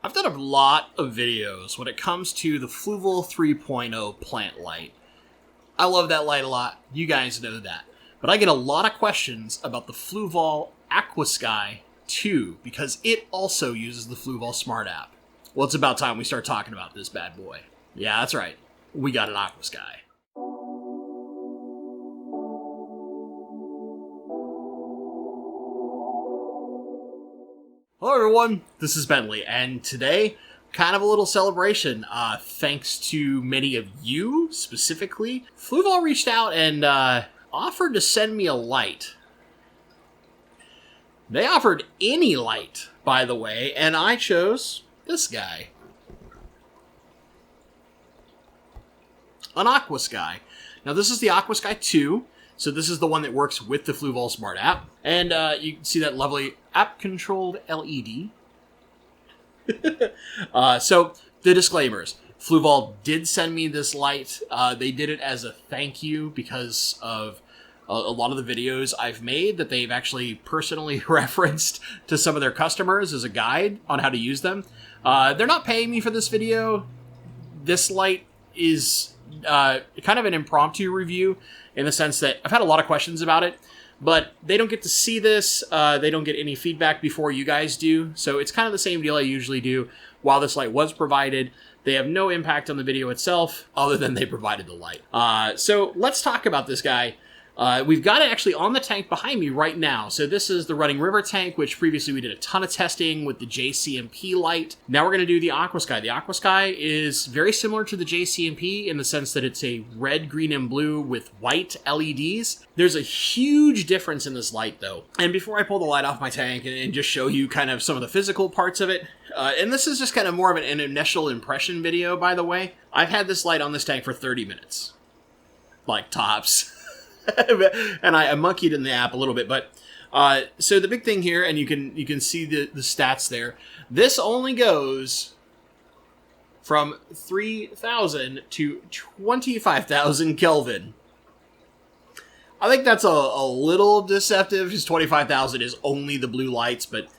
I've done a lot of videos when it comes to the Fluval 3.0 plant light. I love that light a lot. You guys know that. But I get a lot of questions about the Fluval Aquasky 2 because it also uses the Fluval Smart App. Well, it's about time we start talking about this bad boy. Yeah, that's right. We got an Aquasky. Hello everyone, this is Bentley, and today, kind of a little celebration. Thanks to many of you, specifically, Fluval reached out and offered to send me a light. They offered any light, by the way, and I chose this guy. An Aquasky. Now this is the Aquasky 2. So this is the one that works with the Fluval Smart App. And you can see that lovely app-controlled LED. So the disclaimers. Fluval did send me this light. They did it as a thank you because of a lot of the videos I've made that they've actually personally referenced to some of their customers as a guide on how to use them. They're not paying me for this video. This light is kind of an impromptu review in the sense that I've had a lot of questions about it, but they don't get to see this. They don't get any feedback before you guys do. So it's kind of the same deal I usually do. While this light was provided, they have no impact on the video itself other than they provided the light. So let's talk about this guy. We've got it actually on the tank behind me right now. So this is the Running River tank, which previously we did a ton of testing with the JCMP light. Now we're going to do the Aquasky. The Aquasky is very similar to the JCMP in the sense that it's a red, green, and blue with white LEDs. There's a huge difference in this light though. And before I pull the light off my tank and just show you kind of some of the physical parts of it, and this is just kind of more of an initial impression video, by the way. I've had this light on this tank for 30 minutes. Like tops. And I monkeyed in the app a little bit, but so the big thing here, and you can see the stats there. This only goes from 3,000 to 25,000 Kelvin. I think that's a little deceptive because 25,000 is only the blue lights, but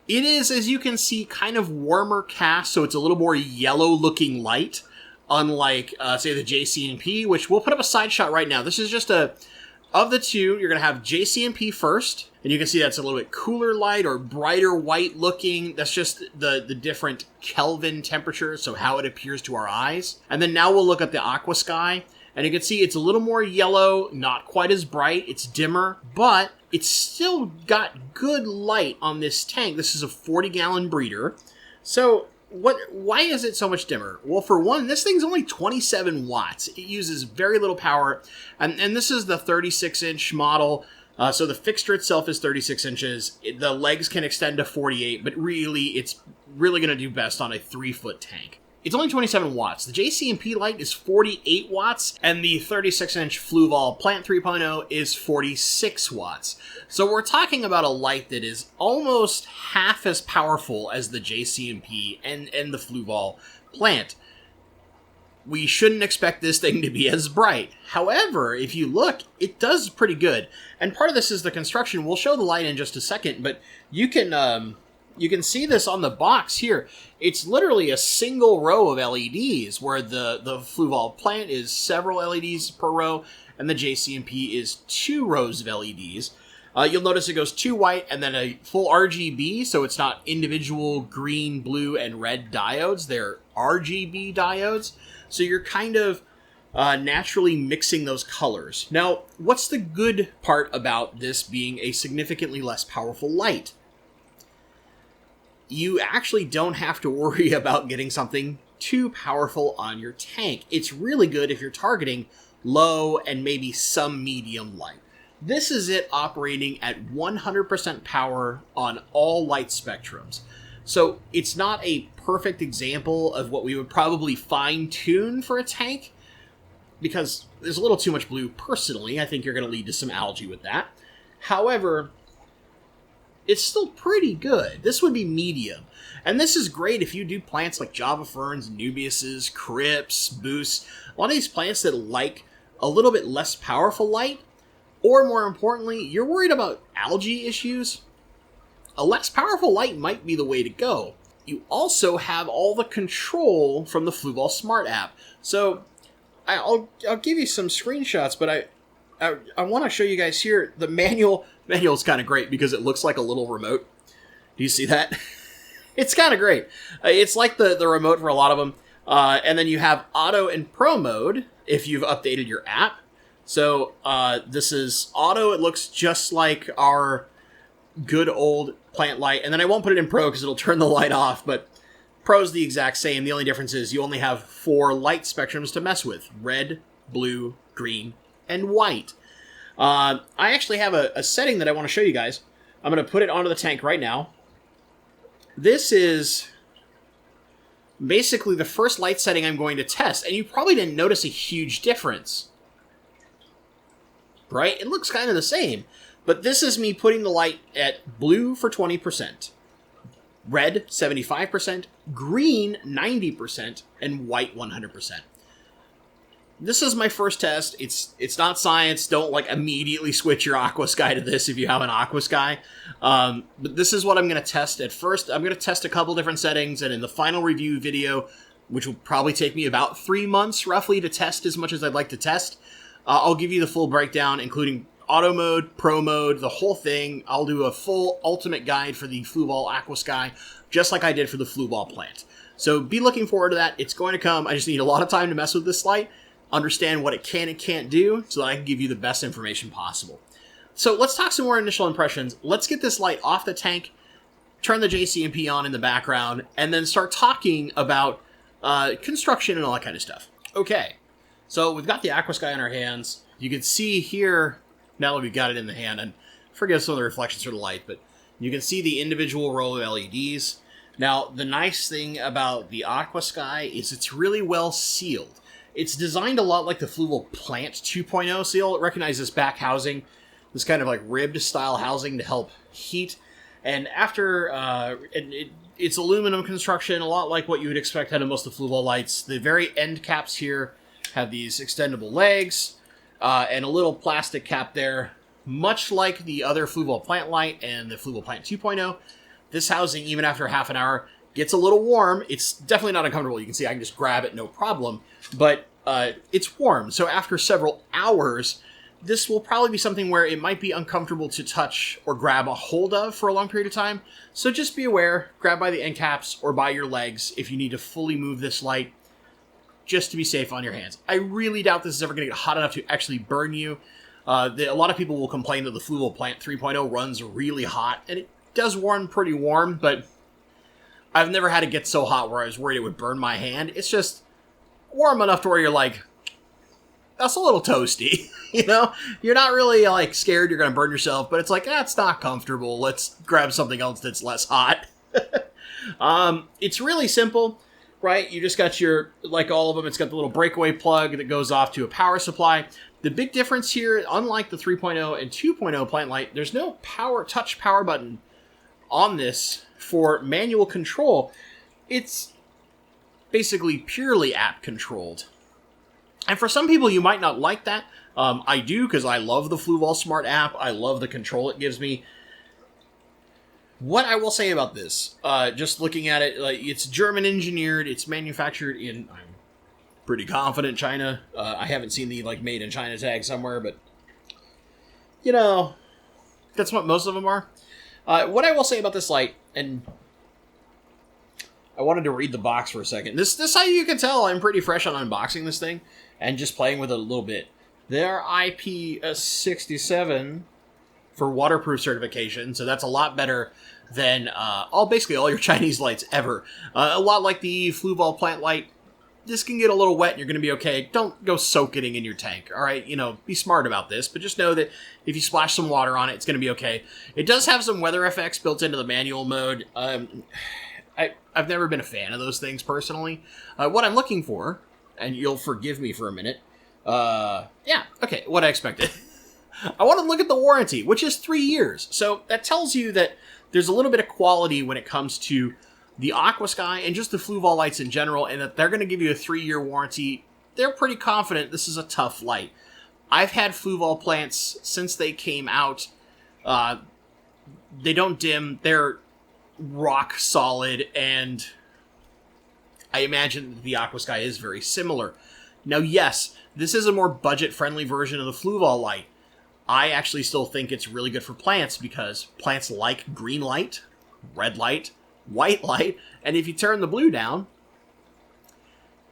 it is, as you can see, kind of warmer cast, so it's a little more yellow-looking light. Unlike, say, the JCMP, which we'll put up a side shot right now. This is just of the two, you're going to have JCMP first, and you can see that's a little bit cooler light or brighter white looking. That's just the different Kelvin temperature, so how it appears to our eyes. And then now we'll look at the Aquasky, and you can see it's a little more yellow, not quite as bright, it's dimmer, but it's still got good light on this tank. This is a 40-gallon breeder, so why is it so much dimmer? Well, for one, this thing's only 27 watts. It uses very little power, and this is the 36-inch model, so the fixture itself is 36 inches. The legs can extend to 48, but really, it's really going to do best on a 3-foot tank. It's only 27 watts. The JCMP light is 48 watts, and the 36-inch Fluval Plant 3.0 is 46 watts. So we're talking about a light that is almost half as powerful as the JCMP and the Fluval Plant. We shouldn't expect this thing to be as bright. However, if you look, it does pretty good. And part of this is the construction. We'll show the light in just a second, but you can see this on the box here. It's literally a single row of LEDs, where the Fluval Plant is several LEDs per row, and the JCMP is 2 rows of LEDs. You'll notice it goes 2 white and then a full RGB, so it's not individual green, blue, and red diodes. They're RGB diodes, so you're kind of naturally mixing those colors. Now, what's the good part about this being a significantly less powerful light? You actually don't have to worry about getting something too powerful on your tank. It's really good if you're targeting low and maybe some medium light. This is it operating at 100% power on all light spectrums. So it's not a perfect example of what we would probably fine-tune for a tank, because there's a little too much blue personally. I think you're going to lead to some algae with that. However, it's still pretty good. This would be medium. And this is great if you do plants like Java ferns, Nubiuses, Crypts, Boosts. A lot of these plants that like a little bit less powerful light, or more importantly, you're worried about algae issues. A less powerful light might be the way to go. you also have all the control from the Fluval Smart App. So I'll give you some screenshots, but I want to show you guys here. The manual is kind of great because it looks like a little remote. Do you see that? It's kind of great. It's like the remote for a lot of them. And then you have auto and pro mode if you've updated your app. So this is auto. It looks just like our good old plant light. And then I won't put it in pro because it'll turn the light off. But pro is the exact same. The only difference is you only have 4 light spectrums to mess with. Red, blue, green, and white. I actually have a setting that I want to show you guys. I'm going to put it onto the tank right now. This is basically the first light setting I'm going to test, and you probably didn't notice a huge difference. Right? It looks kind of the same, but this is me putting the light at blue for 20%, red 75%, green 90%, and white 100%. This is my first test. It's not science. Don't like immediately switch your Aquasky to this if you have an Aquasky. But this is what I'm going to test at first. I'm going to test a couple different settings, and in the final review video, which will probably take me about 3 months roughly to test as much as I'd like to test, I'll give you the full breakdown, including auto mode, pro mode, the whole thing. I'll do a full ultimate guide for the Fluval Aquasky, just like I did for the Fluval plant. So be looking forward to that. It's going to come. I just need a lot of time to mess with this light, understand what it can and can't do, so that I can give you the best information possible. So let's talk some more initial impressions. Let's get this light off the tank, turn the JCMP on in the background, and then start talking about construction and all that kind of stuff. Okay, so we've got the Aquasky in our hands. You can see here, now that we've got it in the hand, and forgive some of the reflections from the light, but you can see the individual row of LEDs. Now, the nice thing about the Aquasky is it's really well sealed. It's designed a lot like the Fluval Plant 2.0 seal. It recognizes back housing, this kind of like ribbed style housing to help heat. And after, it's aluminum construction, a lot like what you would expect out of most of the Fluval lights. The very end caps here have these extendable legs and a little plastic cap there. Much like the other Fluval Plant light and the Fluval Plant 2.0, this housing, even after half an hour, gets a little warm. It's definitely not uncomfortable. You can see I can just grab it, no problem. But it's warm. So after several hours, this will probably be something where it might be uncomfortable to touch or grab a hold of for a long period of time. So just be aware, grab by the end caps or by your legs if you need to fully move this light, just to be safe on your hands. I really doubt this is ever going to get hot enough to actually burn you. A lot of people will complain that the Fluval Plant 3.0 runs really hot, and it does run pretty warm, but I've never had it get so hot where I was worried it would burn my hand. It's just warm enough to where you're like, that's a little toasty. You know, you're not really like scared you're going to burn yourself, but it's like, it's not comfortable. Let's grab something else that's less hot. It's really simple, right? You just got your, like all of them, it's got the little breakaway plug that goes off to a power supply. The big difference here, unlike the 3.0 and 2.0 plant light, there's no touch power button on this for manual control. It's basically purely app controlled. And for some people, you might not like that. I do, because I love the Fluval Smart App. I love the control it gives me. What I will say about this, just looking at it, like it's German engineered. It's manufactured in, I'm pretty confident, China. I haven't seen the like made in China tag somewhere, but you know, that's what most of them are. What I will say about this light, and I wanted to read the box for a second. This how you can tell I'm pretty fresh on unboxing this thing and just playing with it a little bit. They're IP67 for waterproof certification, so that's a lot better than basically all your Chinese lights ever. A lot like the Fluval plant light. This can get a little wet and you're going to be okay. Don't go soak it in your tank, all right? You know, be smart about this, but just know that if you splash some water on it, it's going to be okay. It does have some weather effects built into the manual mode. I've never been a fan of those things personally. What I'm looking for, and you'll forgive me for a minute, what I expected. I want to look at the warranty, which is 3 years. So that tells you that there's a little bit of quality when it comes to the Aquasky and just the Fluval lights in general, and that they're going to give you a 3-year warranty. They're pretty confident this is a tough light. I've had Fluval plants since they came out. They don't dim. They're rock solid, and I imagine the Aquasky is very similar. Now, yes, this is a more budget-friendly version of the Fluval light. I actually still think it's really good for plants because plants like green light, red light, white light, and if you turn the blue down,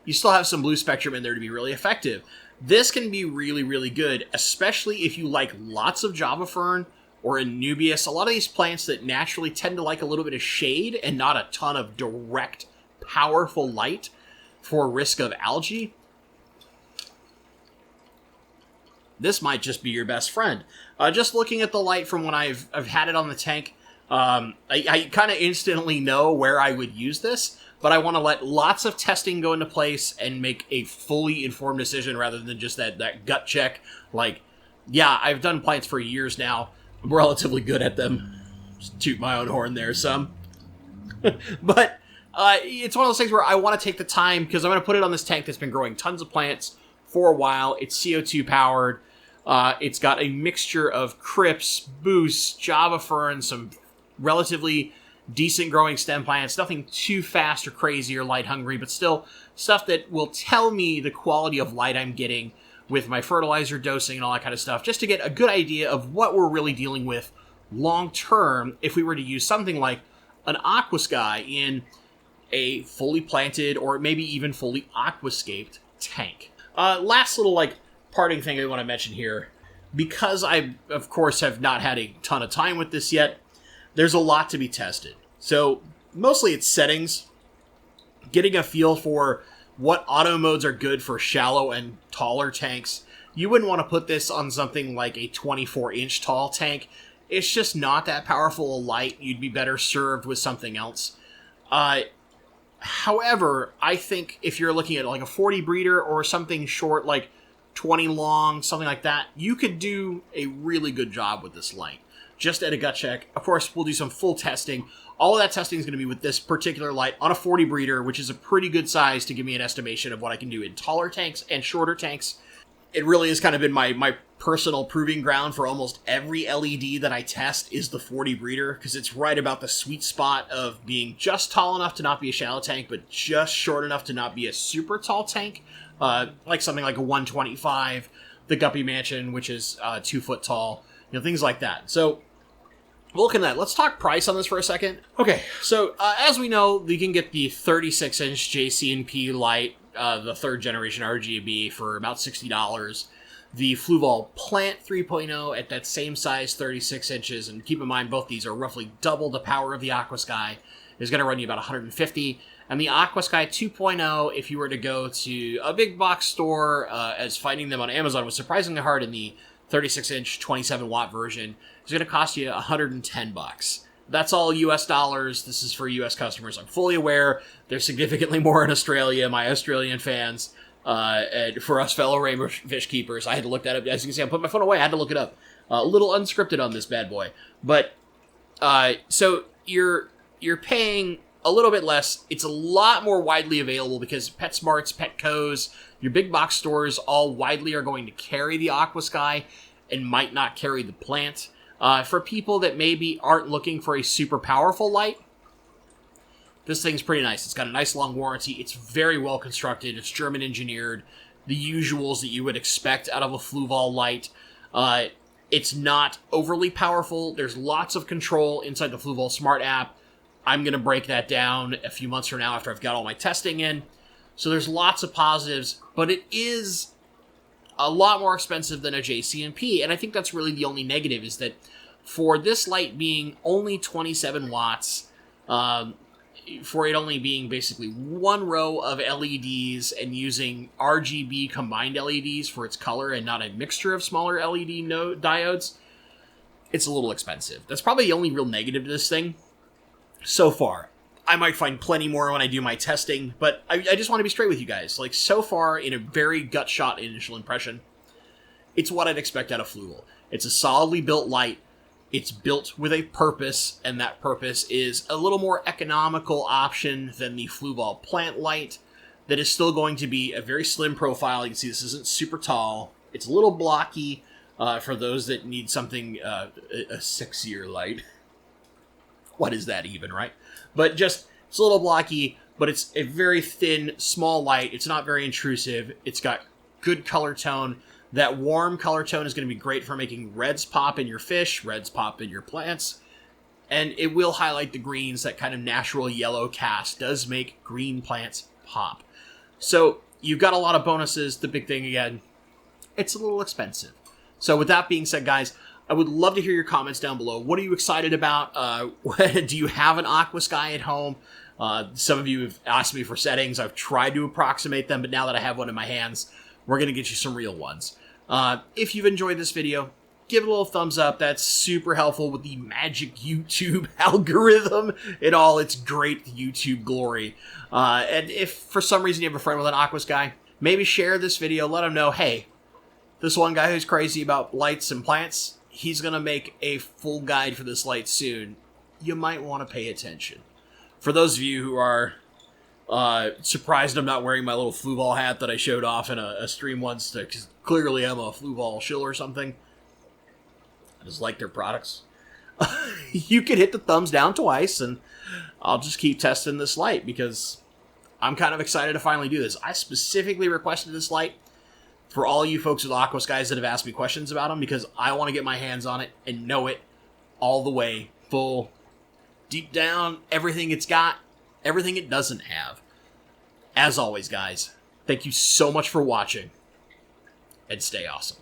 you still have some blue spectrum in there to be really effective. This can be really, really good, especially if you like lots of Java Fern or Anubias. A lot of these plants that naturally tend to like a little bit of shade and not a ton of direct, powerful light for risk of algae. This might just be your best friend. Just looking at the light from when I've had it on the tank, I kind of instantly know where I would use this, but I want to let lots of testing go into place and make a fully informed decision rather than just that gut check. Like, yeah, I've done plants for years now. I'm relatively good at them. Just toot my own horn there some. But it's one of those things where I want to take the time because I'm going to put it on this tank that's been growing tons of plants for a while. It's CO2 powered. It's got a mixture of Crips, Boosts, Java Fern, some relatively decent growing stem plants, nothing too fast or crazy or light hungry, but still stuff that will tell me the quality of light I'm getting with my fertilizer dosing and all that kind of stuff, just to get a good idea of what we're really dealing with long term if we were to use something like an Aquasky in a fully planted or maybe even fully aquascaped tank. Last little parting thing I want to mention here, because I, of course, have not had a ton of time with this yet, there's a lot to be tested. So, mostly it's settings, getting a feel for what auto modes are good for shallow and taller tanks. You wouldn't want to put this on something like a 24-inch tall tank. It's just not that powerful a light. You'd be better served with something else. However, I think if you're looking at like a 40 breeder or something short, like 20 long, something like that, you could do a really good job with this light. Just at a gut check. Of course, we'll do some full testing. All of that testing is going to be with this particular light on a 40 breeder, which is a pretty good size to give me an estimation of what I can do in taller tanks and shorter tanks. It really has kind of been my personal proving ground for almost every LED that I test is the 40 breeder, because it's right about the sweet spot of being just tall enough to not be a shallow tank, but just short enough to not be a super tall tank. Like something like a 125, the Guppy Mansion, which is 2 foot tall, things like that. So, looking at that, let's talk price on this for a second. Okay, so as we know, you can get the 36-inch JCNP light, the 3rd generation RGB, for about $60. The Fluval Plant 3.0 at that same size, 36 inches, and keep in mind both these are roughly double the power of the Aquasky, is going to run you about $150. And the Aquasky 2.0, if you were to go to a big box store, as finding them on Amazon was surprisingly hard in the 36-inch, 27-watt version, is going to cost you $110. That's all US dollars. This is for US customers. I'm fully aware there's significantly more in Australia, my Australian fans. And for us fellow rainbow fish keepers, I had to look that up. As you can see, I'm putting my phone away. I had to look it up. A little unscripted on this bad boy. But, so you're paying a little bit less. It's a lot more widely available because PetSmarts, Petco's, your big box stores all widely are going to carry the Aquasky and might not carry the plant. For people that maybe aren't looking for a super powerful light, this thing's pretty nice. It's got a nice long warranty. It's very well constructed. It's German engineered. The usuals that you would expect out of a Fluval light. It's not overly powerful. There's lots of control inside the Fluval Smart App. I'm going to break that down a few months from now after I've got all my testing in. So there's lots of positives, but it is a lot more expensive than a JCNP, and I think that's really the only negative, is that for this light being only 27 watts, for it only being basically one row of LEDs and using RGB combined LEDs for its color and not a mixture of smaller LED diodes, it's a little expensive. That's probably the only real negative to this thing so far. I might find plenty more when I do my testing, but I just want to be straight with you guys. Like, so far, in a very gut shot initial impression, it's what I'd expect out of Fluval. It's a solidly built light. It's built with a purpose, and that purpose is a little more economical option than the Fluval Plant light that is still going to be a very slim profile. You can see this isn't super tall. It's a little blocky for those that need something, a sexier light. What is that even, right? But just, it's a little blocky, but it's a very thin, small light. It's not very intrusive. It's got good color tone. That warm color tone is going to be great for making reds pop in your fish, reds pop in your plants. And it will highlight the greens. That kind of natural yellow cast does make green plants pop. So you've got a lot of bonuses. The big thing, again, it's a little expensive. So with that being said, guys, I would love to hear your comments down below. What are you excited about? Do you have an Aquasky at home? Some of you have asked me for settings. I've tried to approximate them, but now that I have one in my hands, we're going to get you some real ones. If you've enjoyed this video, give it a little thumbs up. That's super helpful with the magic YouTube algorithm and all its great YouTube glory. And if for some reason you have a friend with an Aquasky, maybe share this video. Let them know, hey, this one guy who's crazy about lights and plants, he's going to make a full guide for this light soon. You might want to pay attention. For those of you who are surprised I'm not wearing my little Fluval hat that I showed off in a stream once, because clearly I'm a Fluval shill or something. I just like their products. You can hit the thumbs down twice, and I'll just keep testing this light, because I'm kind of excited to finally do this. I specifically requested this light for all you folks with Aquaskys that have asked me questions about them, because I want to get my hands on it and know it all the way, full, deep down, everything it's got, everything it doesn't have. As always, guys, thank you so much for watching, and stay awesome.